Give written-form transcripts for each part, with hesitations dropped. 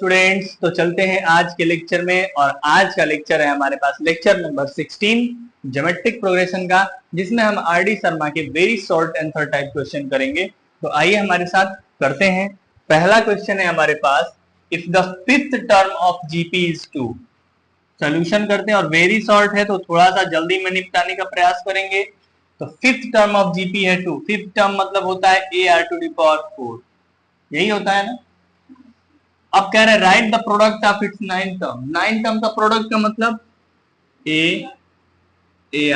Students, तो चलते हैं आज के लेक्चर में। और आज का लेक्चर है हमारे पास लेक्चर नंबर 16 ज्योमेट्रिक प्रोग्रेशन का, जिसमें हम आर.डी. शर्मा के very short answer type question करेंगे। तो आइए हमारे साथ करते हैं। पहला क्वेश्चन है हमारे पास, if the fifth term of GP is 2। Solution करते हैं और वेरी शॉर्ट है तो थोड़ा सा जल्दी में निपटाने का प्रयास करेंगे। तो फिफ्थ टर्म ऑफ जीपी है 2। फिफ्थ टर्म मतलब होता है a r to the power 4, यही होता है ना। अब कह रहे हैं right the product of its nine term. Nine term का प्रोडक्ट का मतलब a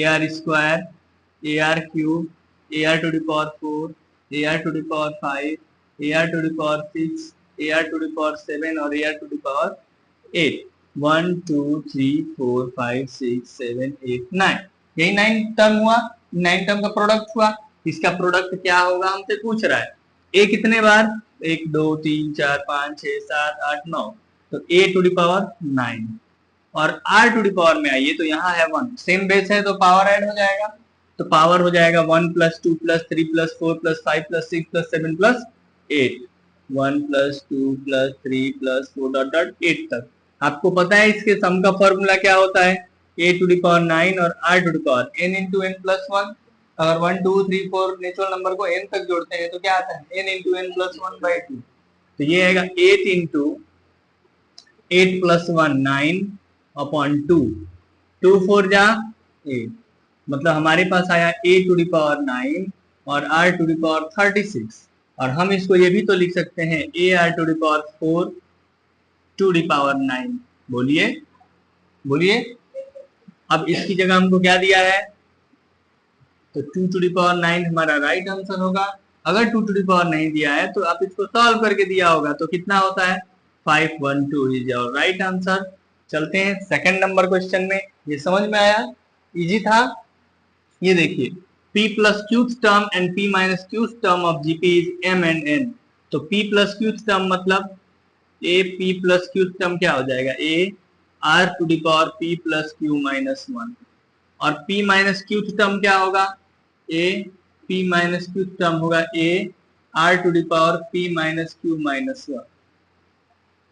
are square, A r cube, a r to the power 4, a r to the power 5, a r to the power 6, a r to the power 7 और a r to the power 8। 1 2 3 4 5 6 7 8 9, यही nine term हुआ। Nine term का product हुआ। इसका product क्या होगा हमसे पूछ रहा है। ए कितने बार, 1 2 3 4 5 6 7 8 9, तो ए टू द पावर 9। और आर टू द पावर में आइए तो यहाँ है 1, सेम बेस है तो पावर ऐड हो जाएगा। तो पावर हो जाएगा 1 + 2 + 3 + 4 + 5 + 6 + 7 + 8। 1 + 2 + 3 + 4 8 तक। आपको पता है इसके सम का फॉर्मूला क्या होता है, ए टू द पावर 9 और r to the power n × n + 1। अगर 1 2 3 4 नेचुरल नंबर को n तक जोड़ते हैं तो क्या आता है, n × n + 1/2। तो ये आएगा 8 × 8 + 1 9/2। 2 4 जा 8, मतलब हमारे पास आया a टू द पावर 9 और r टू द पावर 36। और हम इसको ये भी तो लिख सकते हैं a r to the power 4 to the power 9। बोलिए बोलिए। अब इसकी जगह हमको क्या दिया है, तो 2 टू द पावर 9 हमारा राइट आंसर होगा। अगर 2 टू द पावर नहीं दिया है तो आप इसको सॉल्व करके दिया होगा, तो कितना होता है 512 इज योर राइट आंसर। चलते हैं सेकंड नंबर क्वेश्चन में। ये समझ में आया, इजी था। ये देखिए, p + q term and p - q term of GP is m and n। तो p + q टर्म मतलब a p + q टर्म क्या हो जाएगा, a r to the power p + q - 1। और p - q टर्म क्या होगा, a p - q टर्म होगा a r to the power p - q - 1।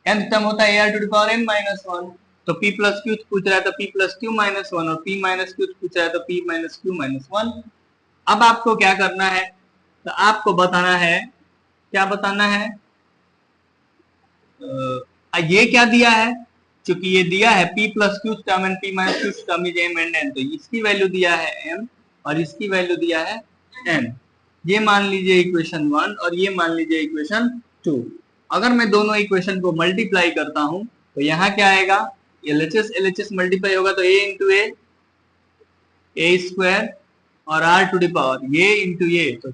n term होता है a r to the power n - 1। तो p + q पूछ रहा है तो p + q - 1 और p - q पूछ रहा है तो p - q - 1। अब आपको क्या करना है, तो आपको बताना है, क्या बताना है, ये क्या दिया है, क्योंकि ये दिया है p + q term and p - q term is m and n, तो इसकी वैल्यू दिया है m और इसकी वैल्यू दिया है n। ये मान लीजिए इक्वेशन 1 और ये मान लीजिए इक्वेशन 2। अगर मैं दोनों इक्वेशन को मल्टीप्लाई करता हूं तो यहाँ क्या आएगा, LHS मल्टीप्लाई होगा तो a स्क्वायर और r टू द पावर ये इंटू ये, तो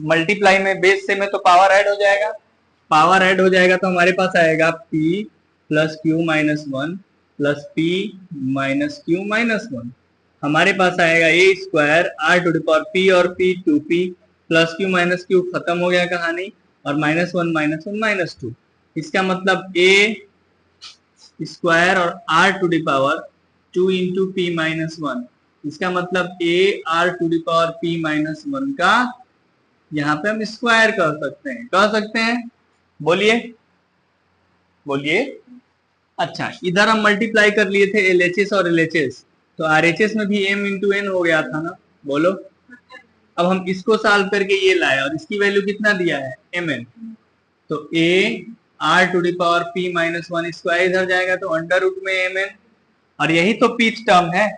मल्टीप्लाई में बेस से में तो पावर ऐड हो जाएगा। पावर ऐड हो जाएगा तो हमारे पास आएगा p + q - 1 + p - q - 1। हमारे पास आएगा a square r to the power p और p 2p + q - q खत्म हो गया कहानी, और -1 - 2। इसका मतलब a स्क्वायर और r to the power 2 × p - 1। इसका मतलब a r to the power p - 1 का यहाँ पे हम स्क्वायर कर सकते हैं, कह सकते हैं। बोलिए बोलिए। अच्छा, इधर हम मल्टीप्लाई कर लिए थे LHS और LHS, तो RHS में भी m × n हो गया था ना, बोलो। अब हम इसको सॉल्व करके ये लाए और इसकी वैल्यू कितना दिया है, mn। तो a r to the power p - 1 square इधर जाएगा तो √ में mn, और यही तो पीच टर्म है।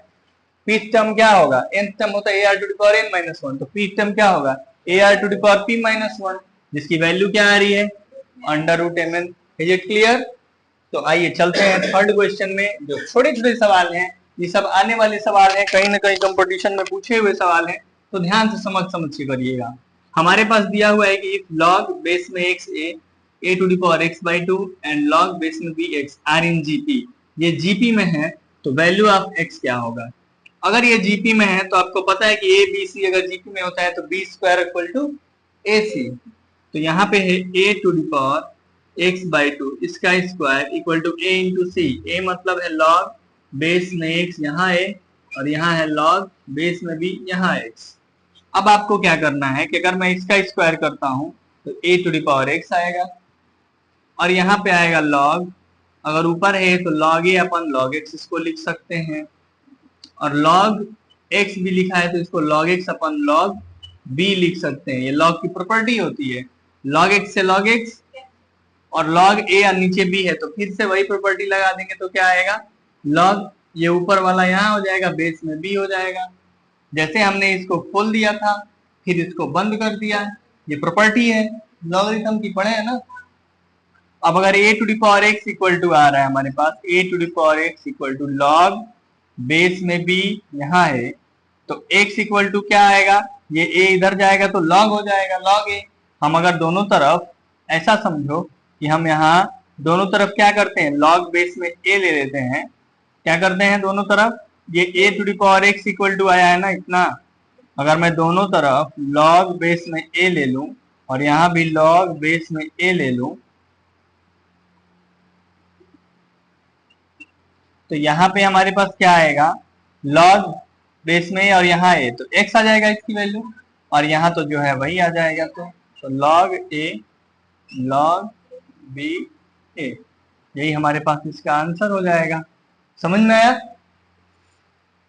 पीच टर्म क्या होगा, nth टर्म होता है a r to the power n - 1, तो पीच टर्म क्या होगा, a r to the power p - 1, जिसकी वैल्यू क्या आ रही है, √mn। Is it clear. तो आइए चलते हैं थर्ड क्वेश्चन में। जो छोटे छोटे सवाल हैं, ये सब आने वाले सवाल हैं, कहीं ना कहीं कंपटीशन में पूछे हुए सवाल हैं, तो ध्यान से समझ के करिएगा। हमारे पास दिया हुआ है कि इफ log बेस में x a to the power x/2 and log base में b x are in GP, ये जीपी में है तो वैल्यू ऑफ x क्या होगा। अगर ये जीपी में है तो आपको पता है कि a b c अगर जीपी में होता है तो b² = ac। तो यहाँ पे है a to the power x/2 इसका square equal to a × c। a मतलब है log बेस में x यहाँ है और यहाँ है log बेस में b यहाँ x। अब आपको क्या करना है कि अगर मैं इसका स्क्वायर करता हूँ तो a to the power x आएगा, और यहाँ पे आएगा लॉग, अगर ऊपर है तो लॉग ए अपन लॉग एक्स इसको लिख सकते हैं, और लॉग एक्स भी लिखा है तो इसको log x upon log B लिख सकते हैं। ये लॉग की प्रॉपर्टी होती है, लॉग एक्स से लॉग एक्स और लॉग ए और नीचे बी है तो फिर से वही प्रॉपर्टी लगा देंगे तो क्या आएगा, लॉग ये ऊपर वाला यहाँ हो जाएगा, बेस में बी हो जाएगा। जैसे हमने इसको खोल दिया था फिर इसको बंद कर दिया, ये प्रॉपर्टी है लॉगरिथम की, पढ़े है ना। अब अगर a to the power x equal to आ रहा है हमारे पास, a to the power x equal to log base में b यहाँ है तो x इक्वल टू क्या आएगा, ये a इधर जाएगा तो लॉग हो जाएगा लॉग a। हम अगर दोनों तरफ ऐसा समझो कि हम यहाँ दोनों तरफ क्या करते हैं, लॉग बेस में a ले लेते हैं, क्या करते हैं दोनों तरफ, ये a to the power x equal to आया है ना इतना, अगर मैं दोनों तरफ लॉग बेस में a ले लूं और यहाँ भी लॉग बेस में a ले लूं तो यहाँ पे हमारे पास क्या आएगा, लॉग बेस में और यहाँ ए तो x आ जाएगा इसकी वैल्यू, और यहाँ तो जो है वही आ जाएगा, तो लॉग ए लॉग बी ए, यही हमारे पास इसका आंसर हो जाएगा। समझ में आया।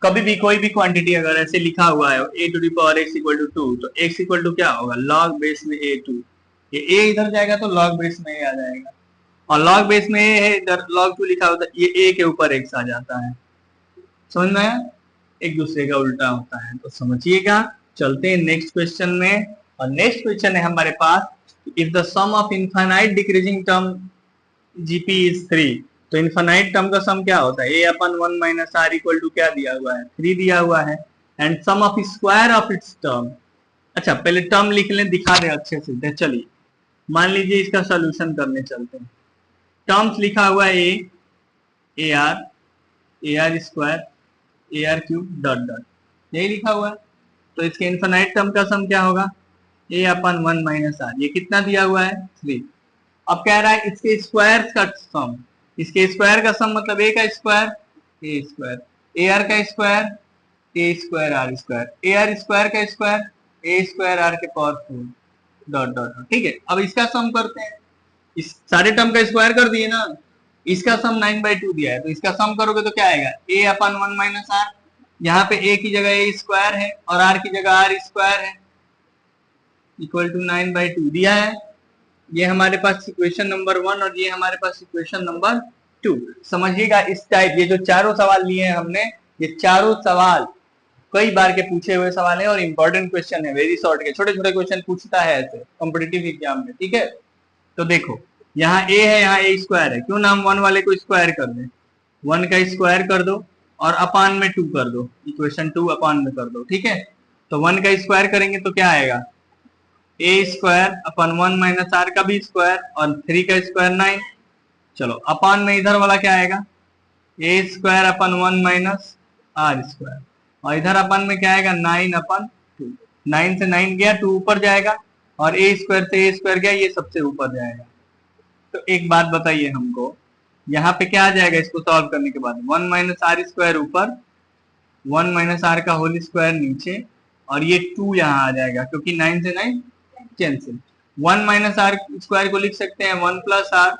कभी भी कोई भी क्वांटिटी अगर ऐसे लिखा हुआ है a to the power x equal to 2 तो x इक्वल टू क्या होगा, लॉग बेस में a2, ये a इधर जाएगा तो लॉग बेस में a आ जाएगा, और लॉग बेस में a है इधर लॉग 2 लिखा होता है, ये a के ऊपर x आ जाता है। समझ में आया, एक दूसरे का उल्टा होता है, तो समझिएगा। चलते हैं नेक्स्ट क्वेश्चन में, और नेक्स्ट क्वेश्चन है हमारे पास, if the sum of infinite decreasing term GP is 3, तो इनफाइनाइट टर्म का सम क्या होता है, a upon 1 minus r equal to क्या दिया हुआ है, 3 दिया हुआ है, and sum of square of its term. अच्छा पहले टर्म लिख लें, दिखा दे अच्छे से। चलिए मान लीजिए इसका सोल्यूशन करने चलते हैं। टर्म्स लिखा हुआ है a are square A r cube dot dot, यही लिखा हुआ है। तो इसके इनफाइनाइट टर्म का सम क्या होगा, ए अपन 1 माइनस आर, ये कितना दिया हुआ है 3। अब कह रहा है इसके स्क्वायर का सम, इसके स्क्वायर का सम मतलब ए का square A square, A R का square A square R square, A R square का स्क्वायर ए स्क्वायर आर के पावर 4 डॉट डॉट। ठीक है, अब इसका सम करते हैं, इस सारे टर्म का स्क्वायर कर दिए ना, इसका सम 9/2 दिया है तो इसका सम करोगे तो क्या आएगा, a अपन 1 माइनस आर, यहाँ पे a की जगह a स्क्वायर है और r की जगह r स्क्वायर है, इक्वल टू 9/2 दिया है। ये हमारे पास इक्वेशन नंबर 1 और ये हमारे पास इक्वेशन नंबर 2। समझिएगा इस टाइप, ये जो चारों सवाल लिए हैं हमने, ये चारों सवाल कई बार के पूछे हुए सवाल है और इंपॉर्टेंट क्वेश्चन है, वेरी शॉर्ट के छोटे छोटे क्वेश्चन पूछता है ऐसे कॉम्पिटिटिव एग्जाम में। ठीक है, तो देखो यहाँ a है, यहाँ a स्क्वायर है, क्यों ना हम 1 वाले को स्क्वायर कर दें, 1 का स्क्वायर कर दो और अपान में 2 कर दो, इक्वेशन 2 अपान में कर दो। ठीक है, तो 1 का स्क्वायर करेंगे तो क्या आएगा, a square upon 1 minus r का भी स्क्वायर और 3 का स्क्वायर 9। चलो अपान में इधर वाला क्या आएगा, a square upon 1 minus r square, और इधर अपन में क्या आएगा 9 अपन 2, 9 से 9 गया 2 ऊपर जाएगा और a स्क्वायर से a स्क्वायर गया, ये सबसे ऊपर जाएगा। तो एक बात बताइए हमको, यहाँ पे क्या आ जाएगा इसको सॉल्व करने के बाद, 1 माइनस आर स्क्वायर ऊपर 1 माइनस आर का होल स्क्वायर नीचे, और ये 2 यहाँ आ जाएगा क्योंकि 9 से 9 कैंसिल। 1 माइनस आर स्क्वायर को लिख सकते हैं 1 plus r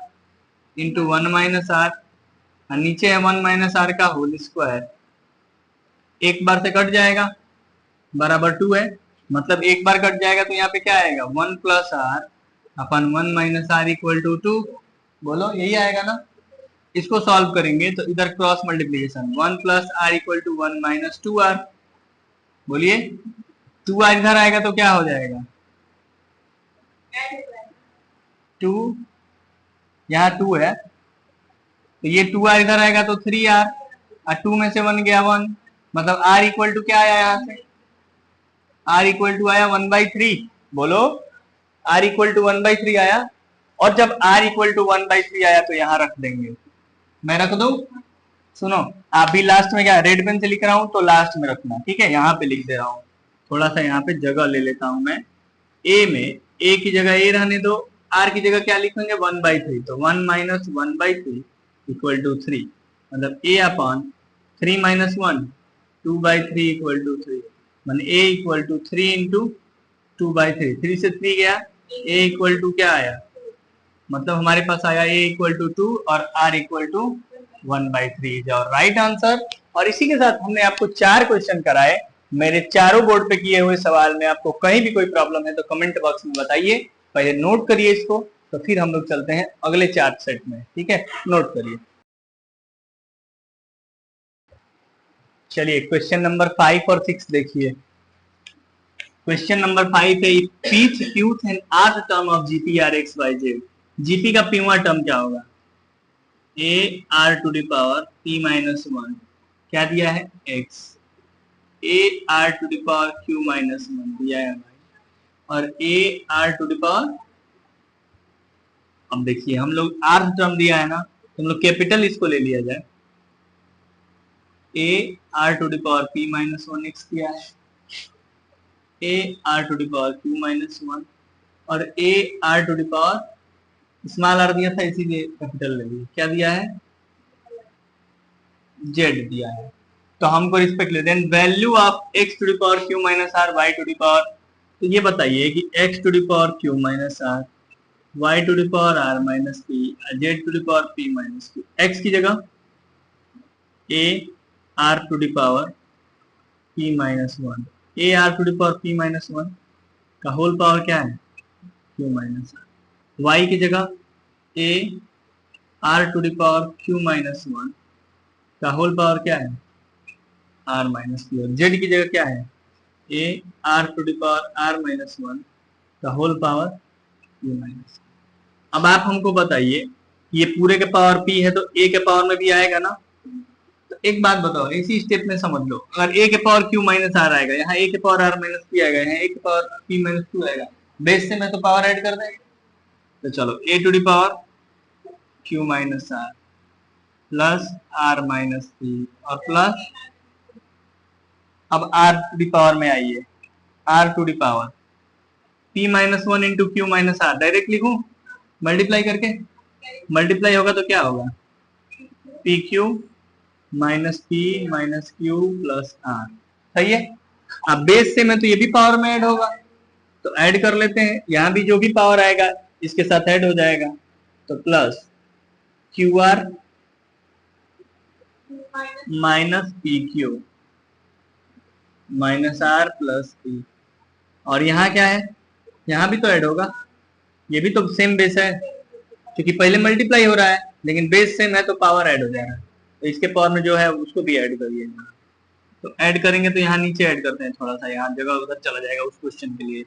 into 1 minus r, और नीचे है 1 माइनस आर का होल स्क्वायर, एक बार से कट जाएगा बराबर 2 है, मतलब एक बार कट जाएगा तो यहाँ पे क्या आएगा 1 plus r upon 1 minus r equal to 2, बोलो यही आएगा ना। इसको सॉल्व करेंगे तो इधर cross multiplication 1 plus r equal to 1 minus 2 r, बोलिए 2 आर इधर आएगा तो क्या हो जाएगा 2, यहाँ 2 है तो ये 2 आर इधर आएगा तो 3 आर, और 2 में से 1 गया 1, मतलब आर इक्वल टू क्या आया, यहाँ से आर इक्वल टू आया 1/3, बोलो आर इक्वल टू 1/3 आया। और जब आर इक्वल टू 1/3 आया तो यहाँ रख देंगे, मैं रख दूं, सुनो आप भी लास्ट में क्या रेड पेन से लिख रहा हूं तो लास्ट में रखना, ठीक है, यहाँ पे लिख दे रहा हूँ, थोड़ा सा यहाँ पे जगह ले लेता हूं मैं, ए में ए की जगह ए रहने दो, आर की जगह क्या लिखेंगे 1/3, तो 1 माइनस 1/3 इक्वल टू 3, मतलब ए अपॉन 3 माइनस 1 2/3 इक्वल टू 3, मान ए इक्वल टू 3 इंटू 2/3, 3 से 3 गया, ए इक्वल टू क्या आया मतलब हमारे पास आया a इक्वल टू 2 और r equal to 1/3 is our right answer. और इसी के साथ हमने आपको 4 क्वेश्चन कराए। मेरे चारों बोर्ड पे किए हुए सवाल में आपको कहीं भी कोई प्रॉब्लम है तो कमेंट बॉक्स में बताइए, पहले नोट करिए इसको, तो फिर हम लोग चलते हैं अगले 4 सेट में। ठीक है, नोट करिए। चलिए क्वेश्चन नंबर 5 और 6 देखिए। क्वेश्चन नंबर 5 है, pth qth and rth term of GP are x y z. GP का पीवा टर्म क्या होगा? A r to the power P minus 1, क्या दिया है? X. A r to the power Q minus 1 दिया है हमारे, और a r to the power, अब देखिए हम लोग आर्थ टर्म दिया है ना, तो हम लोग कैपिटल इसको ले लिया जाए। A r to the power P minus 1 x दिया है, a r to the power Q minus 1, और a r to the power small r दिया था इसीलिए कैपिटल ले लिया। क्या दिया है? जेड दिया है। तो हमको रिस्पेक्ट लेते हैं value of x to the power Q minus r y to the power. तो ये बताइए कि x to the power Q minus r, y to the power r minus p, z to the power P minus q. X की जगह a r to the power P minus 1, a r to the power P minus 1 का whole power क्या है? Q minus r. Y की जगह a r to the power Q minus 1 का whole power क्या है? R minus q. और z की जगह क्या है? A r to the power r minus 1 का होल पावर क्यू माइनस। अब आप हमको बताइए, ये पूरे के पावर पी है तो ए के पावर में भी आएगा ना। तो एक बात बताओ, इसी स्टेप में समझ लो, अगर ए के पावर क्यू माइनस आर आएगा, यहाँ ए के पावर आर माइनस पी आएगा, यहाँ ए के पावर पी माइनस क्यू आएगा, बेस से मैं तो पावर ऐड कर देंगे। तो चलो A to the power Q minus are plus R minus P और प्लस, अब आर टू द पावर में आइए, R to the power P minus 1 into Q minus R, direct लिखूं मल्टीप्लाई करके? मल्टीप्लाई होगा तो क्या होगा? P Q minus P minus Q plus R. सही है। अब बेस से में तो ये भी पावर में ऐड होगा, तो ऐड कर लेते हैं, यहां भी जो भी पावर आएगा इसके साथ ऐड हो जाएगा। तो plus q r minus p Q minus are plus p, और यहाँ क्या है? यहाँ भी तो ऐड होगा, ये भी तो सेम बेस है, क्योंकि पहले मल्टीप्लाई हो रहा है लेकिन बेस सेम है तो पावर ऐड हो जाएगा। तो इसके पावर में जो है उसको भी ऐड करिए। तो ऐड करेंगे तो यहाँ नीचे ऐड करते हैं थोड़ा सा, यहाँ जगह उधर चला जाएगा उस क्वेश्चन के लिए।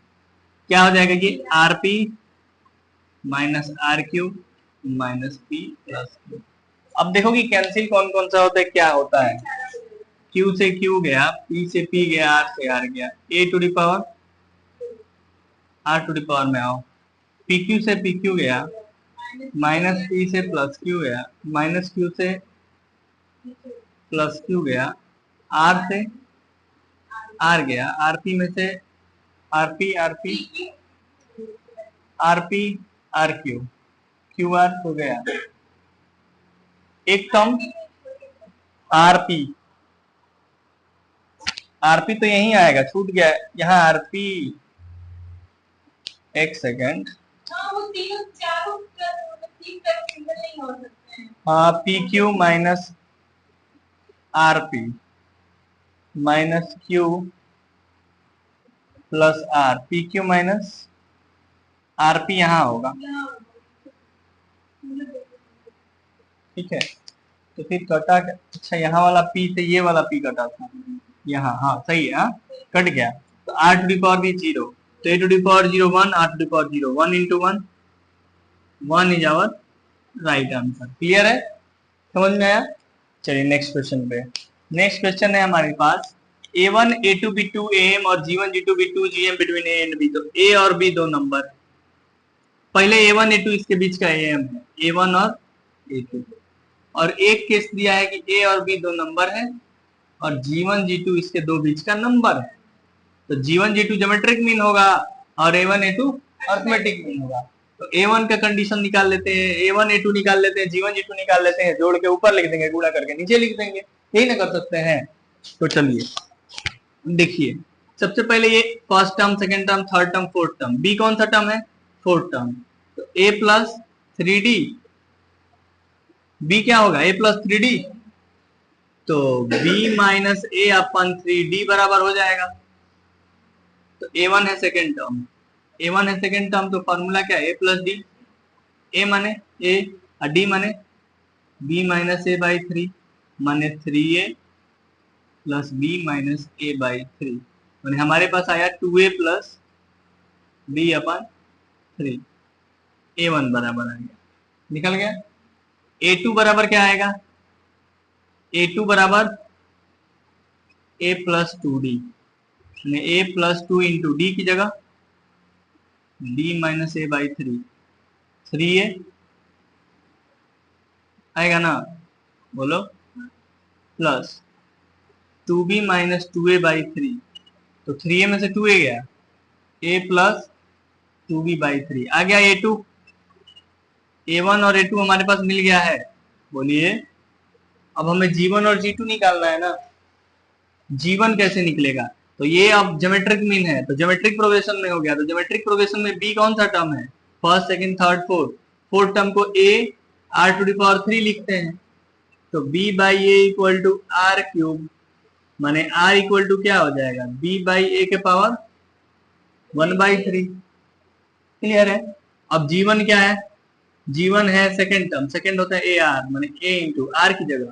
क्या हो जाएगा कि r p minus r q minus p plus q. अब देखो कि कैंसिल कौन कौन सा होता है, क्या होता है? क्यू से क्यू गया, पी से पी गया, आर से आर गया, A to the power R to the power में आओ, पी क्यू से पी क्यू गया, माइनस पी से प्लस क्यू गया, माइनस क्यू से प्लस क्यू गया, आर से आर गया, आरपी में से RP RP RP R Q, Q R हो गया। एक टर्म आरपी, आरपी तो यही आएगा, छूट गया यहाँ आरपी। एक सेकेंड, हाँ p Q minus r p minus Q plus r, p Q minus r p यहाँ होगा। ठीक है, तो फिर कटा, अच्छा यहाँ वाला पी से ये वाला पी कटा था यहाँ, हाँ सही है, हाँ कट गया। तो आर टू दी पावर भी 0, तो A to the power 0 1, R to the power 0 1 into 1, 1 is our right answer. Clear है, समझ में आया? चलिए नेक्स्ट क्वेश्चन पे। नेक्स्ट क्वेश्चन है हमारे पास a1 a2 b2 am और g1 g2 b2 gm between a and b। तो a और b दो नंबर, पहले a1 a2 इसके बीच का am है, a1 और a2, और एक केस दिया है कि a और b दो नंबर है और g1 g2 इसके दो बीच का नंबर है। तो g1 g2 ज्योमेट्रिक मीन होगा और a1 a2 अरिथमेटिक मीन होगा। तो a1 का कंडीशन निकाल लेते हैं, a1 a2 निकाल लेते हैं, g1 g2 निकाल लेते हैं, जोड़ के ऊपर लिख देंगे, गुणा करके नीचे लिख देंगे, यही ना कर सकते हैं। तो चलिए देखिए, सबसे पहले ये first term, second term, third term, fourth term, b कौन सा टर्म है? Fourth term. तो a प्लस 3D, b क्या होगा a प्लस 3D, तो b माइनस ए अपन 3D बराबर हो जाएगा। तो a1 है सेकेंड टर्म, a1 है सेकेंड टर्म, तो फॉर्मूला क्या है a प्लस डी, a माने a और d माने b माइनस ए बाई 3 माने 3a plus b minus A by 3, माने हमारे पास आया 2a plus b upon 3, a1 बराबर आ गया, निकल गया। a2 बराबर क्या आएगा, a2 बराबर a plus 2d, a plus 2 into D की जगह d minus A by 3, 3a आएगा ना, बोलो, plus 2b minus 2a by 3, तो 3a में से 2a गया, a प्लस 2b बाई 3 आ गया a2, a1 और a2 हमारे पास मिल गया है। बोलिए अब हमें g1 और g2 निकालना है ना, g1 कैसे निकलेगा, तो ये अब ज्योमेट्रिक मीन है, तो ज्योमेट्रिक प्रोग्रेशन में हो गया, तो ज्योमेट्रिक प्रोग्रेशन में b कौन सा टर्म है, first second third fourth, fourth term को a r to the power 3 लिखते हैं, तो b by a equal to r cube, माने r इक्वल टू क्या हो जाएगा, b बाई ए के पावर 1/3, क्लियर है। अब g1 क्या है, g1 है सेकेंड टर्म, सेकेंड होता है ए आर, माने a इंटू आर की जगह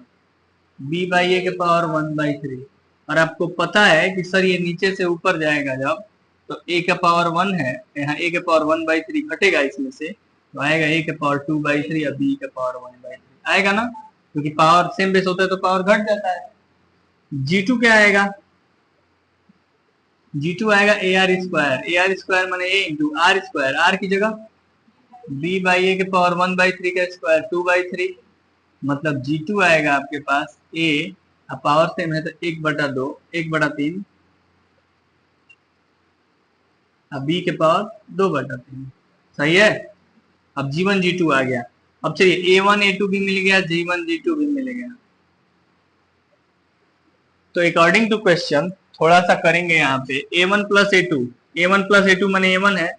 b बाई ए के पावर 1/3, और आपको पता है कि सर ये नीचे से ऊपर जाएगा जब, तो a का पावर 1 है, यहाँ a के पावर 1/3 घटेगा इसमें से, तो आएगा a के पावर 2/3 और b के पावर 1/3 आएगा ना, क्योंकि पावर सेम बेस होता है तो पावर घट जाता है। g2 क्या आएगा, g2 आएगा ए आर स्क्वायर माने a into r square, r की जगह b बाई ए के पावर 1/3 का स्क्वायर 2/3, मतलब g2 आएगा आपके पास a, अब पावर सेम है तो 1/2 1/3, अब b के पावर 2/3, सही है। अब g1 g2 आ गया, अब चलिए a1 a2 भी मिल गया, g1 g2 भी मिल गया, तो अकॉर्डिंग टू क्वेश्चन थोड़ा सा करेंगे यहाँ पे, a1 प्लस a2 माने a1 है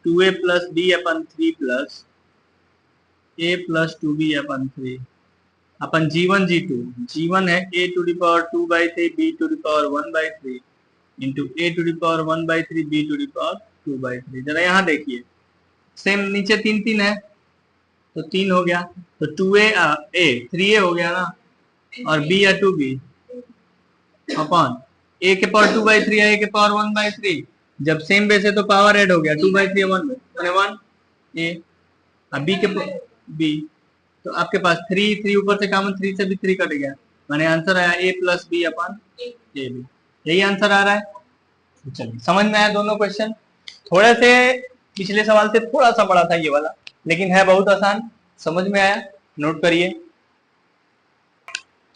2a plus b upon 3 plus a plus 2b upon 3 upon g1 है a to the power 2/3 b to the power 1/3 into a to the power 1/3 b to the power 2/3। जरा यहाँ देखिए, same नीचे 3 है तो 3 हो गया, तो 2a a 3a हो गया ना, और b या 2b अपन a के पावर 2/3 या a के पावर 1/3, जब सेम बेस है तो पावर ऐड हो गया, 2/3 1 माने 1 a, अब b के b, तो आपके पास 3 ऊपर से कॉमन, 3 से भी 3 कट गया, माने आंसर आया a plus b upon a b, यही आंसर आ रहा है। तो चलिए समझ में आया दोनों क्वेश्चन, थोड़े से पिछले सवाल से थोड़ा सा बड़ा था ये वाला, लेकिन है बहुत आसान, समझ में आया, नोट करिए।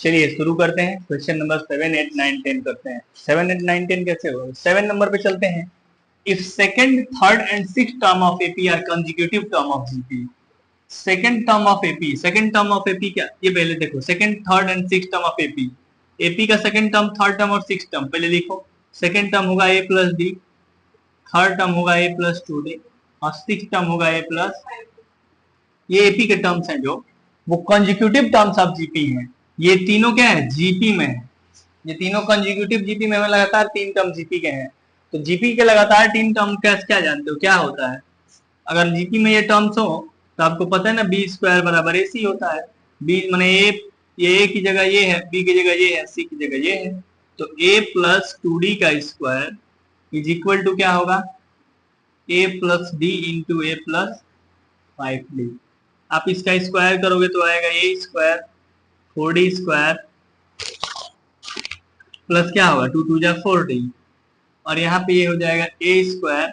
चलिए शुरू करते हैं, क्वेश्चन नंबर 7, 8, 9, 10 करते हैं। 7, 8, 9, 10 कैसे होगा, 7 नंबर पे चलते हैं। If second third and sixth term of AP are consecutive term of GP, second term of AP क्या, ये पहले देखो, second third and sixth term of AP का सेकंड टर्म, थर्ड टर्म और सिक्स्थ टर्म पहले लिखो। सेकंड टर्म होगा a plus d, third term होगा a प्लस 2d और सिक्स्थ टर्म होगा a प्लस, ये एपी के टर्म्स हैं जो वो कंसेक्यूटिव टर्म्स ऑफ जीपी हैं, ये तीनों क्या है जीपी में है, ये तीनों कंसेक्यूटिव जीपी में लगातार 3 टर्म जीपी के हैं। तो जीपी के लगातार 3 टर्म क्या जानते हो क्या होता है, अगर जीपी में ये टर्म्स हो तो आपको पता है ना बी स्क्वायर बराबर ए सी होता है, बी माने ए की जगह ये है, बी की जगह ये है, सी की जगह ये है, तो a प्लस 2d का स्क्वायर इज इक्वल टू क्या होगा, a plus D into A plus 5d। आप इसका स्क्वायर करोगे तो आएगा a square 4d square plus क्या होगा 2 2 जा 4d, और यहाँ पे ये हो जाएगा a स्क्वायर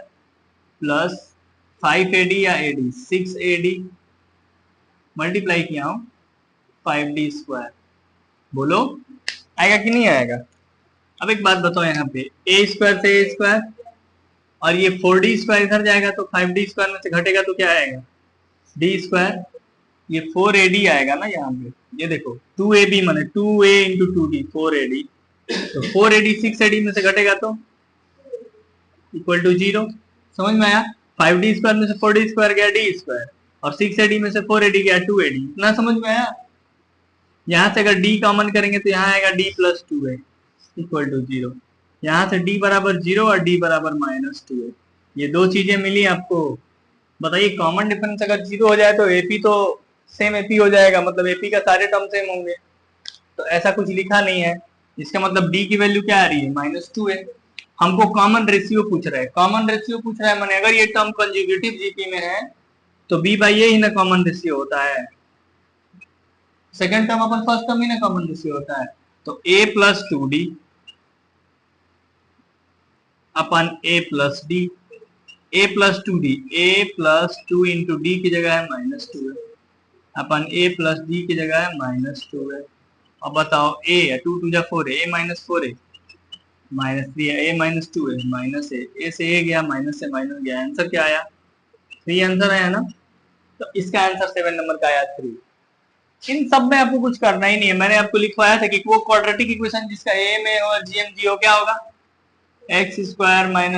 प्लस 5ad या ad 6ad मल्टीप्लाई किया हूं 5d स्क्वायर, बोलो आएगा कि नहीं आएगा। अब एक बात बताओ, यहाँ पे a स्क्वायर से a स्क्वायर और ये 4d स्क्वायर इधर जाएगा तो 5d स्क्वायर में से घटेगा तो क्या आएगा d स्क्वायर, ये 4ad आएगा ना यहाँ पे, ये देखो 2ab माने 2a इंटू 2d 4ad, तो 4ad 6ad में से घटेगा तो इक्वल टू 0, समझ में आया। 5d² में से 4d² गया d², और 6ad में से 4ad गया 2ad। इतना समझ में आया? यहां से अगर d कॉमन करेंगे तो यहाँ आएगा d + 2a इक्वल टू 0। यहाँ से d बराबर 0 और d बराबर -2a, ये दो चीजें मिली आपको। बताइए कॉमन डिफरेंस अगर 0 हो जाए तो AP तो सेम AP हो जाएगा, मतलब AP का सारे टर्म सेम होंगे। तो ऐसा कुछ लिखा नहीं है, इसका मतलब d की वैल्यू क्या आ रही है? -2a। हमको कॉमन रेशियो पूछ रहा है, कॉमन रेशियो पूछ रहा है माने अगर ये टर्म कंजुगेटिव जीपी में है तो b/a ही ना कॉमन रेशियो होता है, सेकंड टर्म अपन फर्स्ट टर्म ही ना कॉमन रेशियो होता है। तो a + 2d upon a + d, a + 2d, a + 2 × d की जगह है -2 है, अपन a + d की जगह है -2 है। अब बताओ a 2 × 2 = 4 है, a - 4 है -3 है, a - 2 है -a से a गया, माइनस से माइनस गया, आंसर क्या आया? 3 आंसर आया ना। तो इसका आंसर 7 नंबर का आया 3। इन सब में आपको कुछ करना ही नहीं है, मैंने आपको लिखवाया था कि वो क्वाड्रेटिक इक्वेशन जिसका a में और GMG हो क्या होगा? x²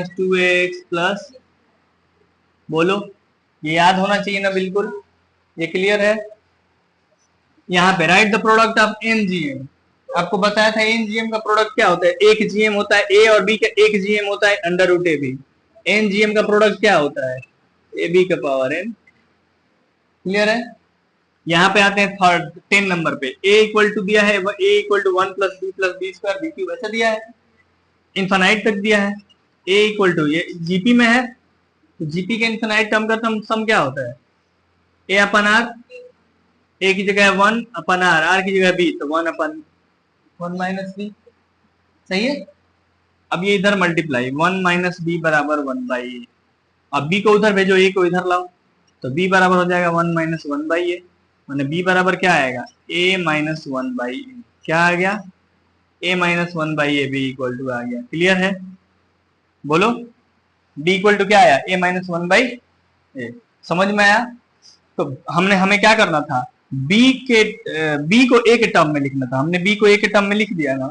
- 2x प्लस, बोलो ये याद होना चाहिए ना, बिल्कुल ये क्लियर है। यहाँ पे right the product of NGM, आपको बताया था NGM का प्रोडक्ट क्या होता है? एक GM होता है, A और B का एक GM होता है √AB। NGM का प्रोडक्ट क्या होता है? AB का पावर n। क्लियर है? यहाँ पे आते हैं थर्ड 10 नंबर पे, A इक्वल टू दिया है, A equal to 1 + b + b² b³ ऐसा दिया है, इन्फानाइट तक दिया है। A इक्वल टू, ये जीपी में है तो जीपी के इन्फानाइट टर्म का सम क्या होता है? A/r, A की जगह 1/r, r की जगह b, तो 1/1 - b, सही है। अब ये इधर मल्टीप्लाई 1 - b बराबर 1/a, अब b को उधर भेजो, a को इधर लाओ, तो b बराबर हो जाएगा 1 - 1/a, माने b बराबर क्या आएगा? a - 1/a, क्या आ गया? a - 1/a, b equal to आ गया। क्लियर है? बोलो b इक्वल टू क्या आया? a - 1/a। समझ में आया? तो हमें क्या करना था? b को a के टर्म में लिखना था, हमने b को a के टर्म में लिख दिया ना।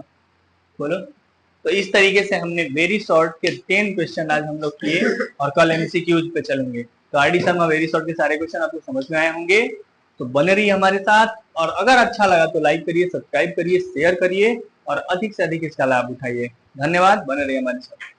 बोलो, तो इस तरीके से हमने वेरी शॉर्ट के 10 क्वेश्चन आज हम लोग किए और कल MCQs पे चलेंगे। तो RD शर्मा वेरी शॉर्ट के सारे क्वेश्चन आपको समझ में आए होंगे। तो बने रहिए हमारे साथ, और अगर अच्छा लगा तो लाइक करिए, सब्सक्राइब करिए, शेयर करिए और अधिक से अधिक इसका लाभ उठाइए। धन्यवाद, बने रहिए हमारे साथ।